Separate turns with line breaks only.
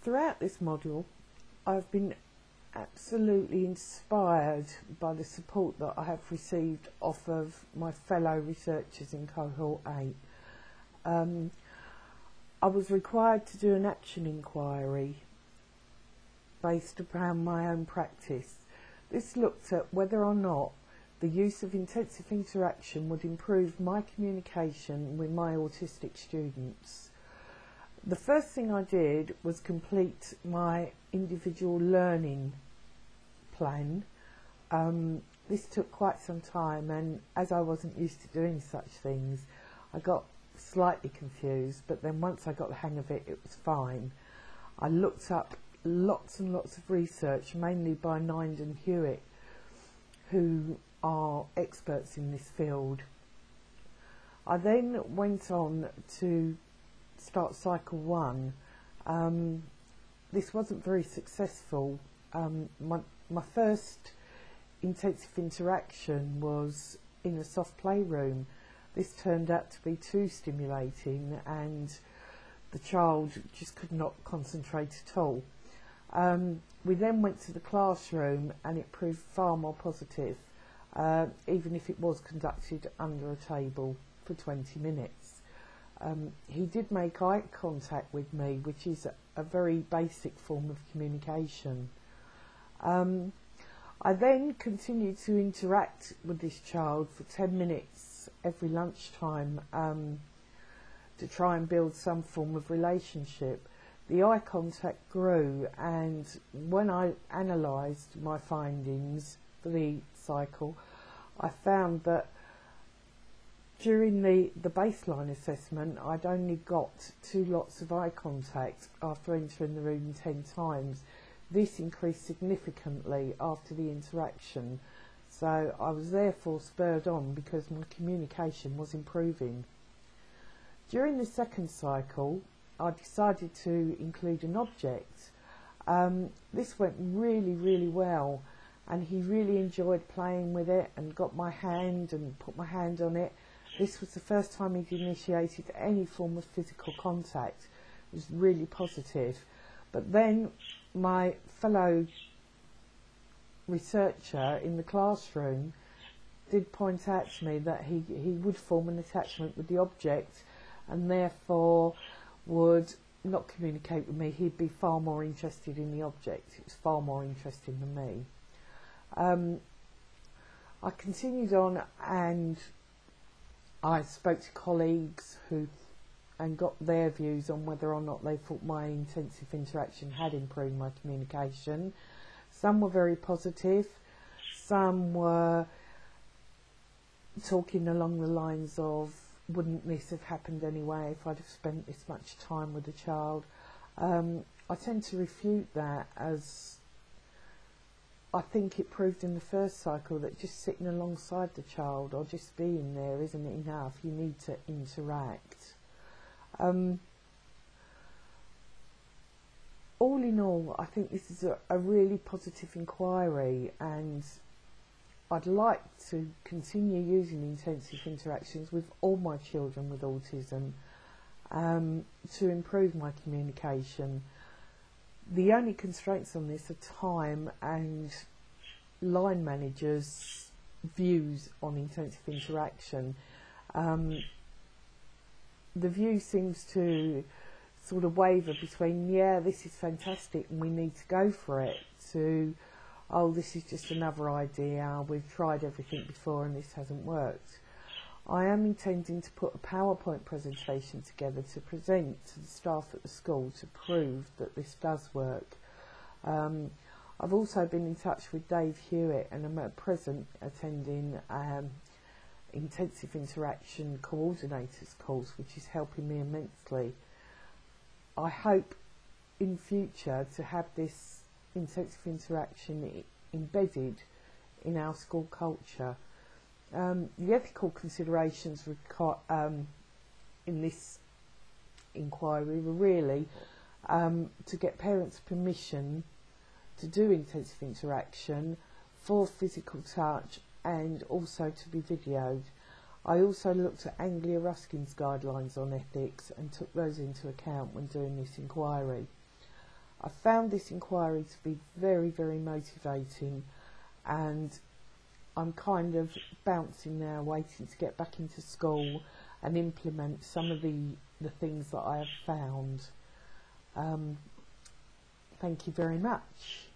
Throughout this module, I've been absolutely inspired by the support that I have received off of my fellow researchers in Cohort 8. I was required to do an action inquiry based around my own practice. This looked at whether or not the use of intensive interaction would improve my communication with my autistic students. The first thing I did was complete my individual learning plan. This took quite some time, and as I wasn't used to doing such things, I got slightly confused, but then once I got the hang of it, it was fine. I looked up lots and lots of research, mainly by Nind and Hewitt, who are experts in this field. I then went on to start cycle 1. This wasn't very successful. My first intensive interaction was in a soft playroom. This turned out to be too stimulating, and the child just could not concentrate at all. We then went to the classroom, and it proved far more positive, even if it was conducted under a table for 20 minutes. He did make eye contact with me, which is a very basic form of communication. I then continued to interact with this child for 10 minutes every lunchtime to try and build some form of relationship. The eye contact grew, and when I analysed my findings for the cycle, I found that during the baseline assessment, I'd only got 2 lots of eye contact after entering the room 10 times. This increased significantly after the interaction, so I was therefore spurred on because my communication was improving. During the second cycle, I decided to include an object. This went really well, and he really enjoyed playing with it and got my hand and put my hand on it. This was the first time he'd initiated any form of physical contact. It was really positive. But then my fellow researcher in the classroom did point out to me that he would form an attachment with the object, and therefore would not communicate with me. He'd be far more interested in the object. It was far more interesting than me. I continued on, and I spoke to colleagues and got their views on whether or not they thought my intensive interaction had improved my communication. Some were very positive, some were talking along the lines of, wouldn't this have happened anyway if I'd have spent this much time with the child? I tend to refute that, as I think it proved in the first cycle that just sitting alongside the child or just being there isn't enough. You need to interact. All in all, I think this is a really positive inquiry, and I'd like to continue using intensive interactions with all my children with autism to improve my communication. The only constraints on this are time and line managers' views on intensive interaction. The view seems to sort of waver between, yeah, this is fantastic and we need to go for it, to, oh, this is just another idea, we've tried everything before and this hasn't worked. I am intending to put a PowerPoint presentation together to present to the staff at the school to prove that this does work. I've also been in touch with Dave Hewitt, and I'm at present attending intensive interaction coordinators course, which is helping me immensely. I hope in future to have this intensive interaction embedded in our school culture. The ethical considerations in this inquiry were really to get parents' permission to do intensive interaction for physical touch and also to be videoed. I also looked at Anglia Ruskin's guidelines on ethics and took those into account when doing this inquiry. I found this inquiry to be very, very motivating, and I'm kind of bouncing now, waiting to get back into school and implement some of the things that I have found. Thank you very much.